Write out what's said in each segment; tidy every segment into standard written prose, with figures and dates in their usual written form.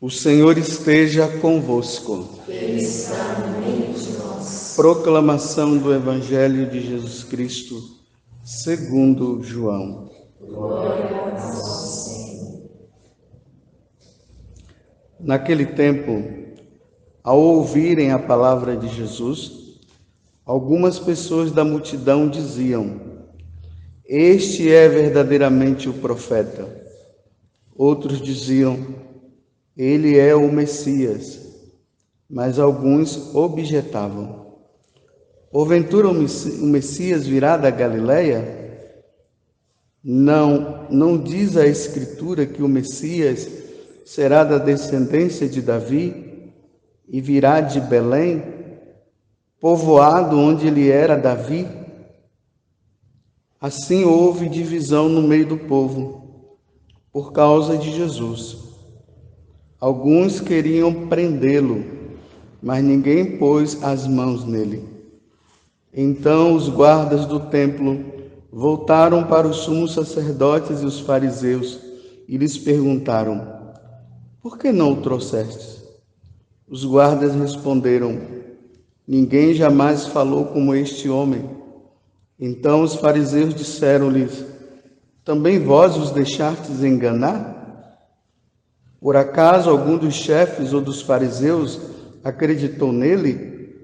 O Senhor esteja convosco. Ele está no meio de nós. Proclamação do Evangelho de Jesus Cristo, segundo João. Glória a vós, Senhor. Naquele tempo, ao ouvirem a palavra de Jesus, algumas pessoas da multidão diziam: "Este é verdadeiramente o profeta." Outros diziam: "Ele é o Messias." Mas alguns objetavam: "Porventura o Messias virá da Galileia? Não diz a Escritura que o Messias será da descendência de Davi e virá de Belém, povoado onde ele era Davi?" Assim houve divisão no meio do povo, por causa de Jesus. Alguns queriam prendê-lo, mas ninguém pôs as mãos nele. Então os guardas do templo voltaram para os sumos sacerdotes e os fariseus e lhes perguntaram: "Por que não o trouxestes?" Os guardas responderam: "Ninguém jamais falou como este homem." Então os fariseus disseram-lhes: "Também vós os deixastes enganar? Por acaso algum dos chefes ou dos fariseus acreditou nele?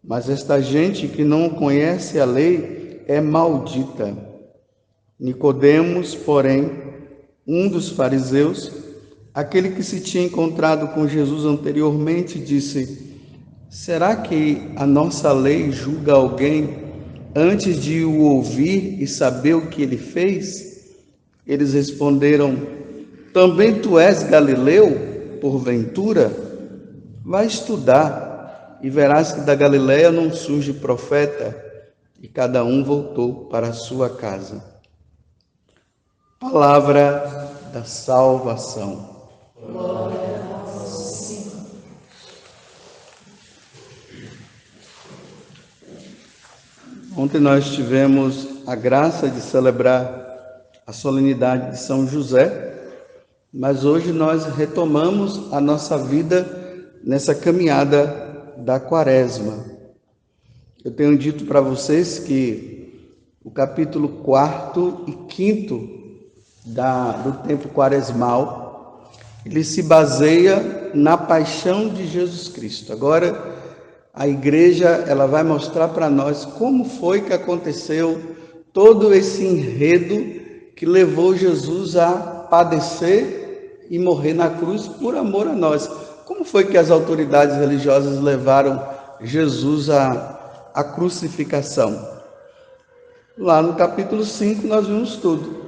Mas esta gente que não conhece a lei é maldita." Nicodemos, porém, um dos fariseus, aquele que se tinha encontrado com Jesus anteriormente, disse: "Será que a nossa lei julga alguém antes de o ouvir e saber o que ele fez?" Eles responderam: "Também tu és galileu, porventura? Vai estudar e verás que da Galileia não surge profeta." E cada um voltou para a sua casa. Palavra da salvação. Glória a vós, Senhor. Ontem nós tivemos a graça de celebrar a solenidade de São José, mas hoje nós retomamos a nossa vida nessa caminhada da Quaresma. Eu tenho dito para vocês que o capítulo 4 e 5 do tempo quaresmal, ele se baseia na paixão de Jesus Cristo. Agora, a igreja ela vai mostrar para nós como foi que aconteceu todo esse enredo que levou Jesus a padecer e morrer na cruz por amor a nós. Como foi que as autoridades religiosas levaram Jesus à crucificação? Lá no capítulo 5 nós vimos tudo.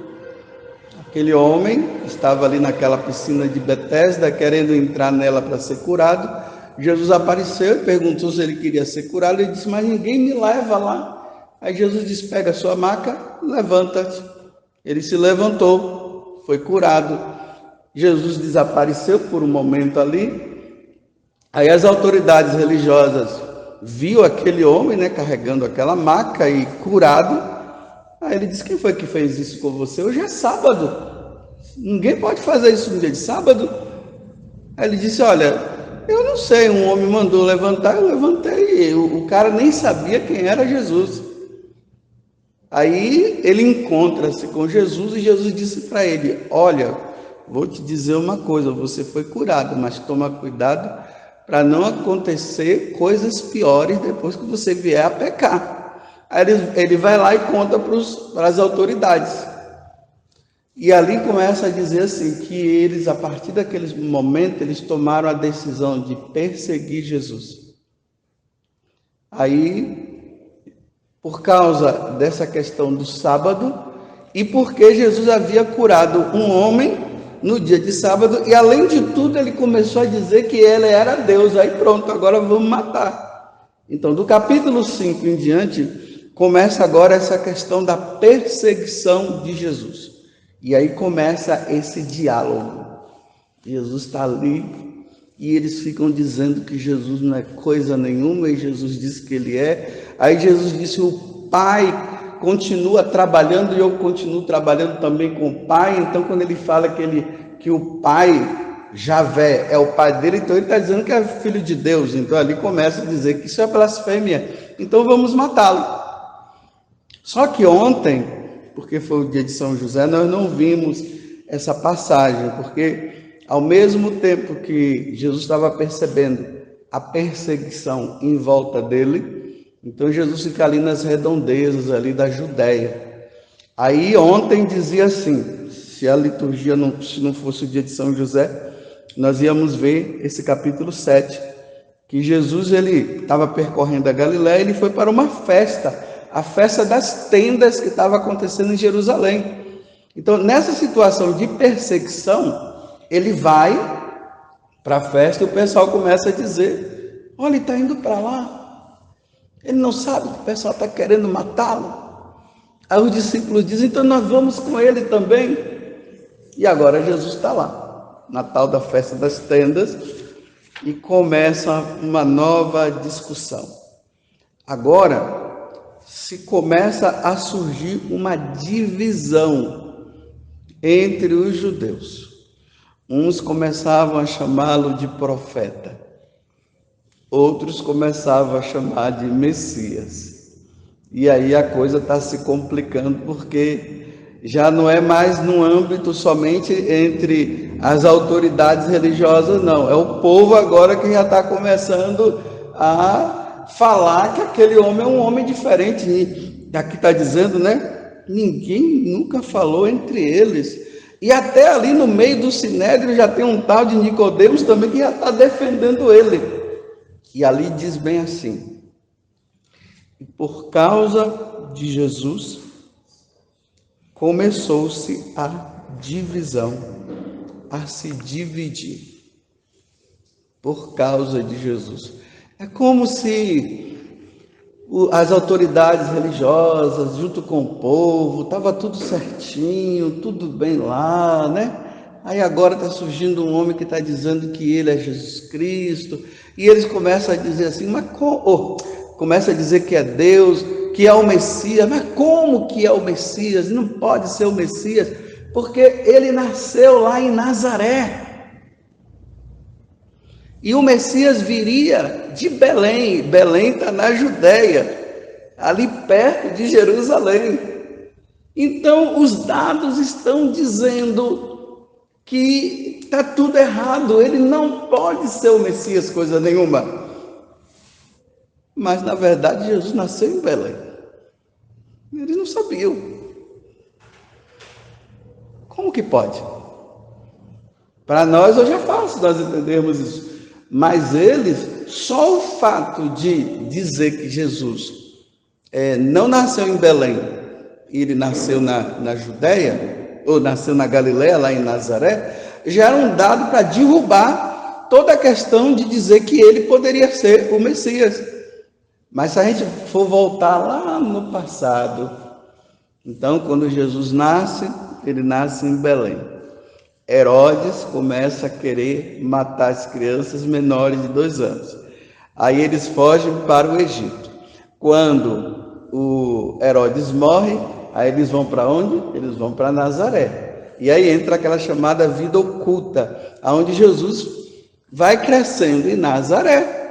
Aquele homem estava ali naquela piscina de Betesda, querendo entrar nela para ser curado. Jesus apareceu e perguntou se ele queria ser curado. Ele disse: "Mas ninguém me leva lá." Aí Jesus disse: "Pega a sua maca, levanta-te." Ele se levantou, foi curado. Jesus desapareceu por um momento ali. Aí as autoridades religiosas viu aquele homem, carregando aquela maca e curado. Aí ele disse: "Quem foi que fez isso com você? Hoje é sábado. Ninguém pode fazer isso no dia de sábado." Aí ele disse: "Olha, eu não sei, um homem mandou levantar, eu levantei." O cara nem sabia quem era Jesus. Aí ele encontra-se com Jesus e Jesus disse para ele: "Olha, vou te dizer uma coisa, você foi curado, mas toma cuidado para não acontecer coisas piores depois que você vier a pecar." Aí ele vai lá e conta para as autoridades. E ali começa a dizer assim, que eles, a partir daquele momento, eles tomaram a decisão de perseguir Jesus. Aí, por causa dessa questão do sábado, e porque Jesus havia curado um homem no dia de sábado, e além de tudo ele começou a dizer que ele era Deus. Aí pronto, agora vamos matar. Então do capítulo 5 em diante, começa agora essa questão da perseguição de Jesus. E aí começa esse diálogo. Jesus está ali e eles ficam dizendo que Jesus não é coisa nenhuma, e Jesus diz que ele é. Aí Jesus disse: "O Pai continua trabalhando e eu continuo trabalhando também com o Pai." Então quando ele fala que o Pai Javé é o pai dele, então ele está dizendo que é filho de Deus. Então ali começa a dizer que isso é blasfêmia. Então vamos matá-lo. Só que ontem, porque foi o dia de São José, nós não vimos essa passagem, porque ao mesmo tempo que Jesus estava percebendo a perseguição em volta dele, então Jesus fica ali nas redondezas ali da Judéia. Aí ontem dizia assim, se a liturgia se não fosse o dia de São José, nós íamos ver esse capítulo 7, que Jesus ele estava percorrendo a Galiléia, ele foi para uma festa, a festa das tendas que estava acontecendo em Jerusalém. Então, nessa situação de perseguição, ele vai para a festa e o pessoal começa a dizer, olha, ele está indo para lá, ele não sabe que o pessoal está querendo matá-lo. Aí os discípulos dizem, então nós vamos com ele também. E agora Jesus está lá, na tal da festa das tendas, e começa uma nova discussão. Agora, se começa a surgir uma divisão entre os judeus. Uns começavam a chamá-lo de profeta, outros começavam a chamar de Messias. E aí a coisa está se complicando, porque já não é mais num âmbito somente entre as autoridades religiosas, não. É o povo agora que já está começando a falar que aquele homem é um homem diferente. E aqui está dizendo, né? Ninguém nunca falou entre eles. E até ali no meio do sinédrio já tem um tal de Nicodemos também que já está defendendo ele. E ali diz bem assim, e por causa de Jesus, começou-se a divisão, a se dividir. Por causa de Jesus. É como se as autoridades religiosas, junto com o povo, estava tudo certinho, tudo bem lá, né? Aí agora está surgindo um homem que está dizendo que ele é Jesus Cristo, e eles começam a dizer assim, mas começa a dizer que é Deus, que é o Messias, mas como que é o Messias? Não pode ser o Messias, porque ele nasceu lá em Nazaré. E o Messias viria de Belém. Belém está na Judéia, ali perto de Jerusalém. Então, os dados estão dizendo que está tudo errado. Ele não pode ser o Messias, coisa nenhuma. Mas, na verdade, Jesus nasceu em Belém. Eles não sabiam. Como que pode? Para nós, hoje é fácil nós entendermos isso. Mas eles, só o fato de dizer que Jesus não nasceu em Belém, ele nasceu na Judéia, ou nasceu na Galiléia, lá em Nazaré, já era um dado para derrubar toda a questão de dizer que ele poderia ser o Messias. Mas se a gente for voltar lá no passado, então quando Jesus nasce, ele nasce em Belém. Herodes começa a querer matar as crianças menores de 2 anos. Aí eles fogem para o Egito. Quando o Herodes morre, aí eles vão para onde? Eles vão para Nazaré. E aí entra aquela chamada vida oculta, onde Jesus vai crescendo em Nazaré.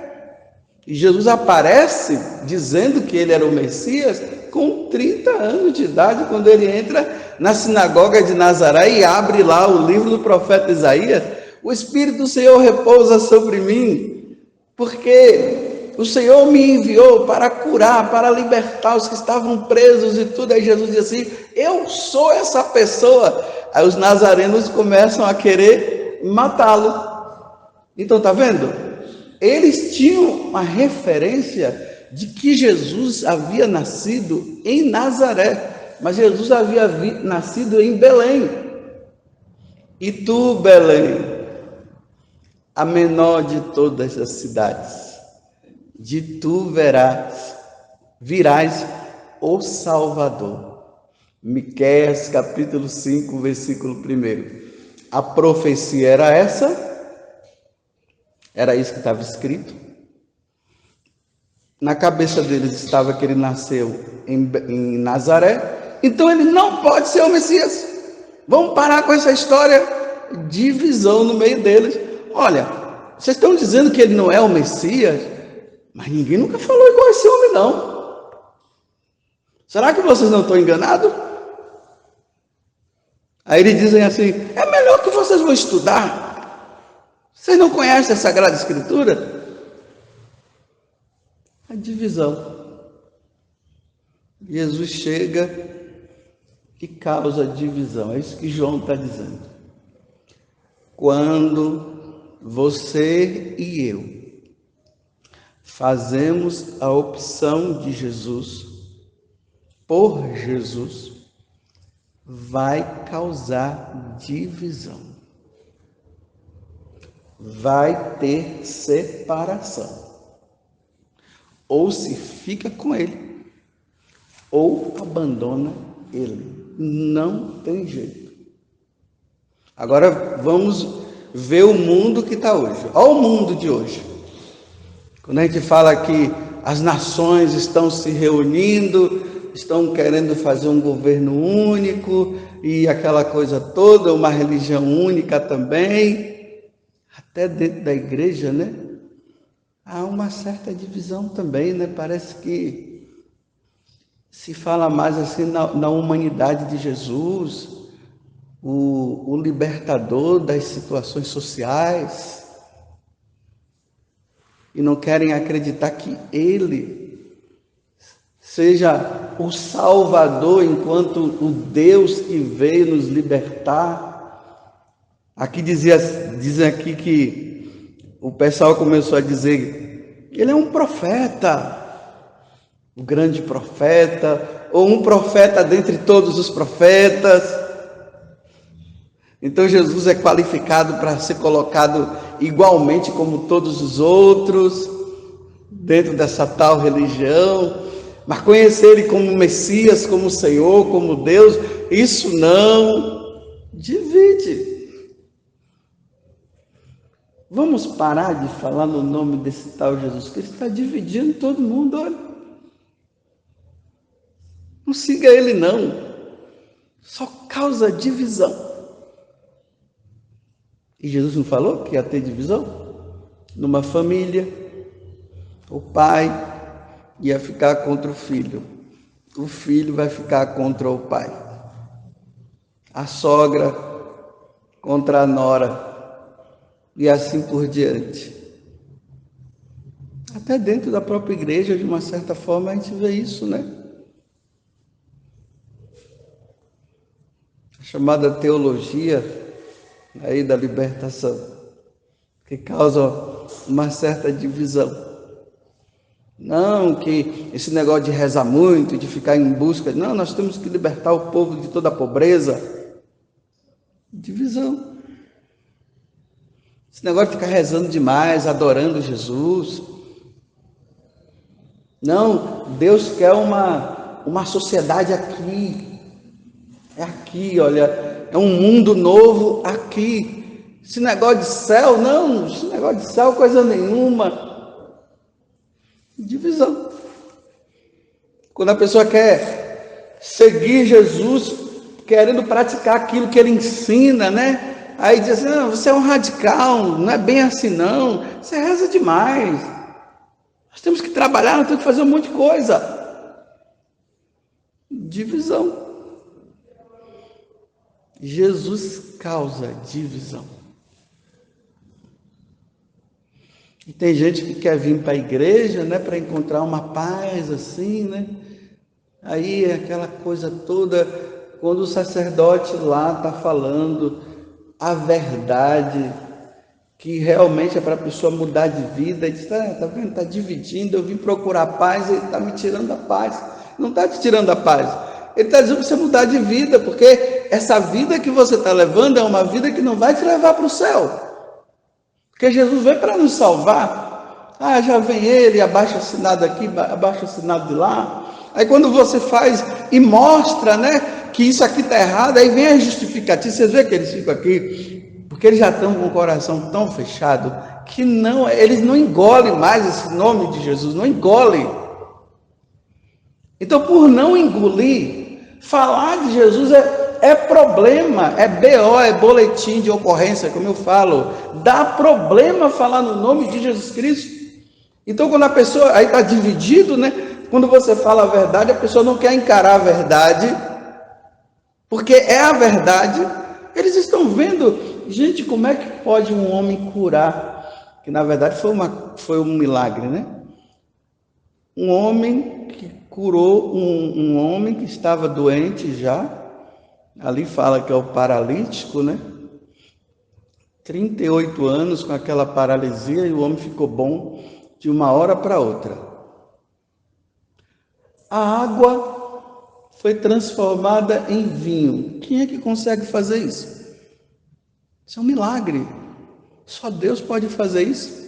E Jesus aparece dizendo que ele era o Messias com 30 anos de idade, quando ele entra na sinagoga de Nazaré e abre lá o livro do profeta Isaías. O Espírito do Senhor repousa sobre mim, porque o Senhor me enviou para curar, para libertar os que estavam presos e tudo. Aí Jesus diz assim, eu sou essa pessoa. Aí os nazarenos começam a querer matá-lo. Então, está vendo? Eles tinham uma referência de que Jesus havia nascido em Nazaré, mas Jesus havia nascido em Belém. E tu, Belém, a menor de todas as cidades, de tu virás o Salvador. Miqueias capítulo 5, versículo 1. A profecia era essa, era isso que estava escrito. Na cabeça deles estava que ele nasceu em Nazaré, então ele não pode ser o Messias. Vamos parar com essa história divisão no meio deles. Olha, vocês estão dizendo que ele não é o Messias, mas ninguém nunca falou igual esse homem, não. Será que vocês não estão enganados? Aí eles dizem assim, é melhor que vocês vão estudar. Vocês não conhecem a Sagrada Escritura? A divisão. Jesus chega e causa divisão. É isso que João está dizendo. Quando você e eu fazemos a opção de Jesus, por Jesus, vai causar divisão. Vai ter separação. Ou se fica com ele, ou abandona ele. Não tem jeito. Agora vamos ver o mundo que está hoje. Olha o mundo de hoje. Quando a gente fala que as nações estão se reunindo, estão querendo fazer um governo único e aquela coisa toda, uma religião única também, até dentro da igreja, né? Há uma certa divisão também, né? Parece que se fala mais assim na humanidade de Jesus, o libertador das situações sociais, e não querem acreditar que ele seja o Salvador enquanto o Deus que veio nos libertar. Aqui dizem aqui que o pessoal começou a dizer, ele é um profeta, o grande profeta, ou um profeta dentre todos os profetas. Então Jesus é qualificado para ser colocado igualmente como todos os outros, dentro dessa tal religião. Mas conhecer ele como Messias, como Senhor, como Deus, isso não divide. Vamos parar de falar no nome desse tal Jesus Cristo, está dividindo todo mundo, olha. Não siga ele não, só causa divisão. E Jesus não falou que ia ter divisão? Numa família, o pai ia ficar contra o filho vai ficar contra o pai, a sogra contra a nora, e assim por diante. Até dentro da própria igreja, de uma certa forma, a gente vê isso, né? A chamada teologia aí da libertação, que causa uma certa divisão. Não que esse negócio de rezar muito, de ficar em busca, não, nós temos que libertar o povo de toda a pobreza. Divisão. Esse negócio de ficar rezando demais, adorando Jesus. Não, Deus quer uma sociedade aqui. É aqui, olha, é um mundo novo aqui. Esse negócio de céu, não, esse negócio de céu, coisa nenhuma. Divisão. Quando a pessoa quer seguir Jesus, querendo praticar aquilo que ele ensina, né? Aí diz assim, não, você é um radical, não é bem assim não, você reza demais. Nós temos que trabalhar, nós temos que fazer um monte de coisa. Divisão. Jesus causa divisão. E tem gente que quer vir para a igreja, né, para encontrar uma paz assim, né? Aí aquela coisa toda, quando o sacerdote lá está falando a verdade, que realmente é para a pessoa mudar de vida, e diz, tá vendo, está dividindo, eu vim procurar paz, ele está me tirando a paz. Não está te tirando a paz, ele está dizendo para você mudar de vida, porque essa vida que você está levando é uma vida que não vai te levar para o céu. Porque Jesus veio para nos salvar. Já vem ele, abaixa assinado aqui, abaixa assinado de lá. Aí quando você faz e mostra, né, que isso aqui está errado, aí vem a justificativa. Vocês veem que eles ficam aqui, porque eles já estão com o coração tão fechado, que não, eles não engolem mais esse nome de Jesus, não engolem. Então, por não engolir, falar de Jesus é problema, é BO, é boletim de ocorrência, como eu falo. Dá problema falar no nome de Jesus Cristo. Então, quando a pessoa, aí está dividido, né? Quando você fala a verdade, a pessoa não quer encarar a verdade, porque é a verdade. Eles estão vendo, gente, como é que pode um homem curar? Que na verdade foi um milagre, né? Um homem que curou um homem que estava doente já. Ali fala que é o paralítico, né? 38 anos com aquela paralisia e o homem ficou bom de uma hora para outra. A água foi transformada em vinho. Quem é que consegue fazer isso? Isso é um milagre. Só Deus pode fazer isso.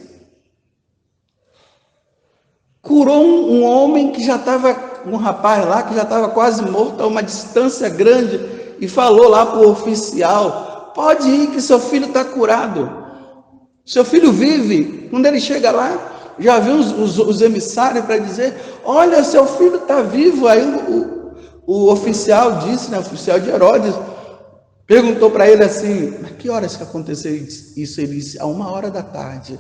Curou um homem que já estava, um rapaz lá que já estava quase morto a uma distância grande e falou lá para o oficial: pode ir que seu filho está curado. Seu filho vive. Quando ele chega lá, já viu os emissários para dizer: olha, seu filho está vivo. Aí o oficial disse, né, o oficial de Herodes, perguntou para ele assim: mas que horas que aconteceu isso? Ele disse: a 1h da tarde.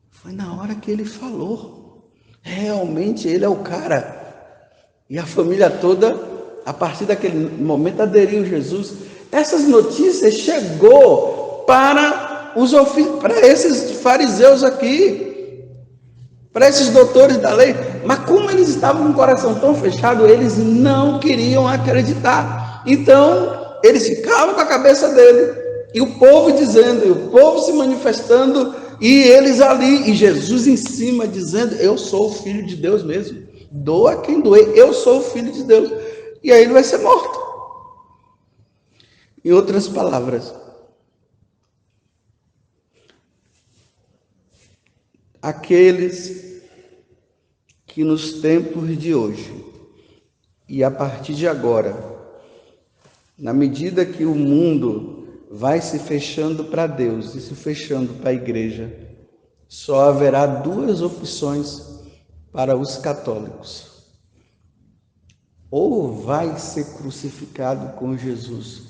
Foi na hora que ele falou. Realmente ele é o cara. E a família toda, a partir daquele momento, aderiu a Jesus. Essas notícias chegou para esses fariseus aqui, para esses doutores da lei. Mas como eles estavam com o coração tão fechado, eles não queriam acreditar. Então, eles ficavam com a cabeça dele. E o povo dizendo, e o povo se manifestando, e eles ali, e Jesus em cima dizendo: eu sou o Filho de Deus mesmo. Doa quem doer, eu sou o Filho de Deus. E aí ele vai ser morto. Em outras palavras, aqueles que nos tempos de hoje, e a partir de agora, na medida que o mundo vai se fechando para Deus e se fechando para a igreja, só haverá duas opções para os católicos: ou vai ser crucificado com Jesus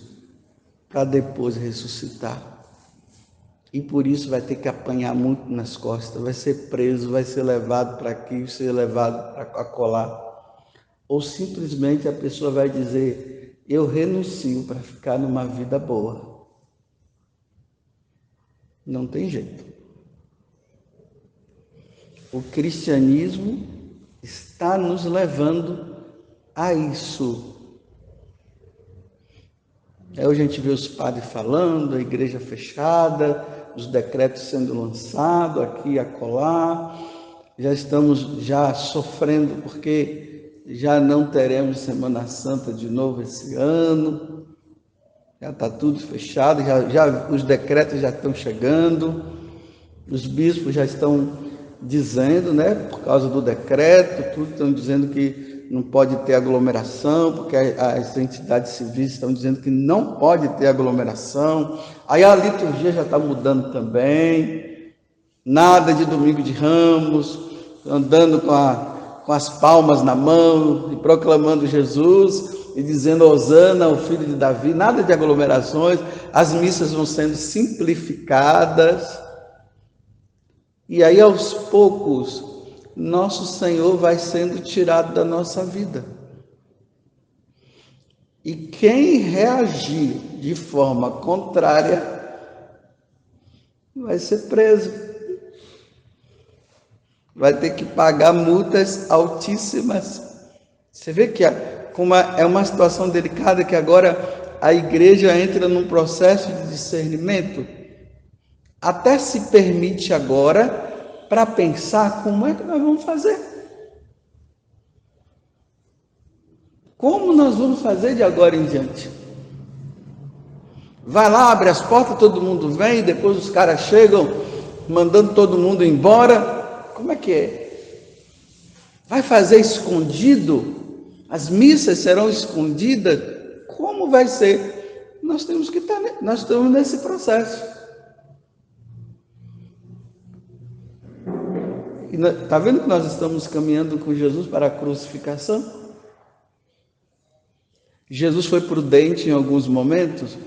para depois ressuscitar, e por isso vai ter que apanhar muito nas costas, vai ser preso, vai ser levado para aqui, vai ser levado para acolá, ou simplesmente a pessoa vai dizer: eu renuncio para ficar numa vida boa. Não tem jeito. O cristianismo está nos levando a isso. Aí a gente vê os padres falando, a igreja fechada, os decretos sendo lançados aqui e acolá. Já estamos sofrendo porque já não teremos Semana Santa de novo esse ano. Já está tudo fechado, já os decretos já estão chegando, os bispos já estão dizendo, né, por causa do decreto, tudo estão dizendo que não pode ter aglomeração, porque as entidades civis estão dizendo que não pode ter aglomeração. Aí a liturgia já está mudando também, nada de domingo de Ramos, andando com as palmas na mão e proclamando Jesus e dizendo: Hosana, o filho de Davi. Nada de aglomerações, as missas vão sendo simplificadas. E aí, aos poucos, nosso Senhor vai sendo tirado da nossa vida. E quem reagir de forma contrária vai ser preso. Vai ter que pagar multas altíssimas. Você vê que é uma situação delicada, que agora a igreja entra num processo de discernimento. Até se permite agora para pensar como é que nós vamos fazer. Como nós vamos fazer de agora em diante? Vai lá, abre as portas, todo mundo vem, e depois os caras chegam mandando todo mundo embora. Como é que é? Vai fazer escondido? As missas serão escondidas? Como vai ser? Nós estamos nesse processo. Está vendo que nós estamos caminhando com Jesus para a crucificação? Jesus foi prudente em alguns momentos.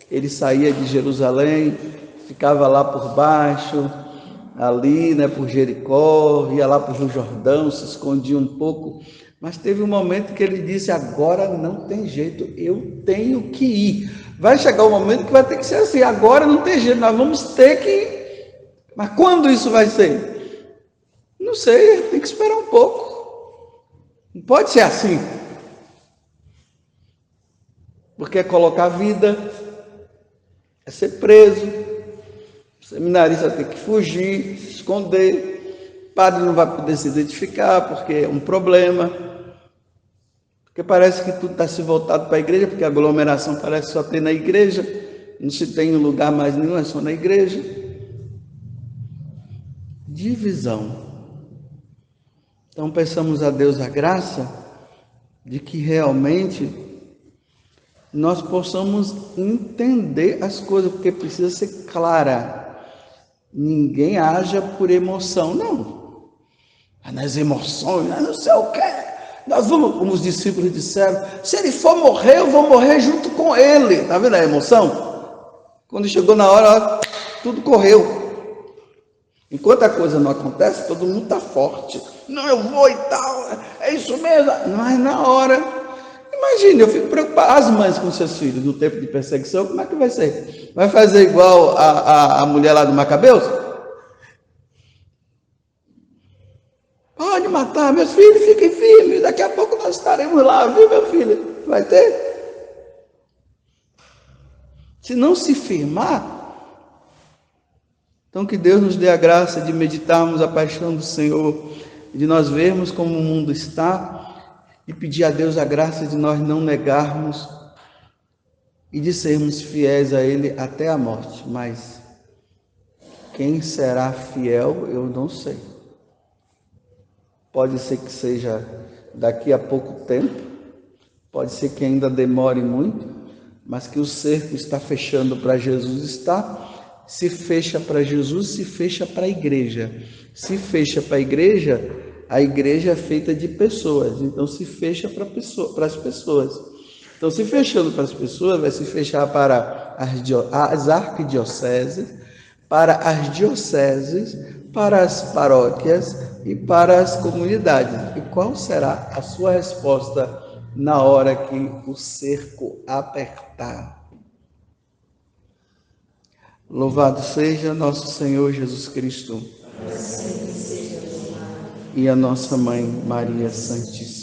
Ele saía de Jerusalém, ficava lá por baixo, ali, por Jericó, ia lá para o Rio Jordão, se escondia um pouco. Mas teve um momento que ele disse: agora não tem jeito, eu tenho que ir. Vai chegar um momento que vai ter que ser assim, agora não tem jeito, nós vamos ter que ir. Mas quando isso vai ser? Não sei, tem que esperar um pouco. Não pode ser assim. Porque é colocar a vida, é ser preso, o seminarista tem que fugir, se esconder, o padre não vai poder se identificar porque é um problema, porque parece que tudo está se voltado para a igreja, porque a aglomeração parece só ter na igreja, não se tem em lugar mais nenhum, é só na igreja. Divisão. Então peçamos a Deus a graça de que realmente nós possamos entender as coisas, porque precisa ser clara. Ninguém haja por emoção, não. Nas emoções, não sei o que. Nós vamos, como os discípulos disseram, se ele for morrer, eu vou morrer junto com ele. Está vendo a emoção? Quando chegou na hora, tudo correu. Enquanto a coisa não acontece, todo mundo está forte. Não, eu vou e tal, é isso mesmo. Mas na hora... Imagine, eu fico preocupado. As mães com seus filhos no tempo de perseguição, como é que vai ser? Vai fazer igual a mulher lá do Macabeus? Pode matar, meus filhos, fiquem firmes. Daqui a pouco nós estaremos lá, viu, meu filho? Vai ter? Se não se firmar, então que Deus nos dê a graça de meditarmos a paixão do Senhor, de nós vermos como o mundo está, e pedir a Deus a graça de nós não negarmos e de sermos fiéis a Ele até a morte. Mas quem será fiel, eu não sei. Pode ser que seja daqui a pouco tempo, pode ser que ainda demore muito, mas que o cerco está fechando para Jesus, está. Se fecha para Jesus, se fecha para a igreja. Se fecha para a igreja é feita de pessoas, então se fecha para as pessoas. Então, se fechando para as pessoas, vai se fechar para as arquidioceses, para as dioceses, para as paróquias e para as comunidades. E qual será a sua resposta na hora que o cerco apertar? Louvado seja nosso Senhor Jesus Cristo. E a nossa Mãe Maria Santíssima.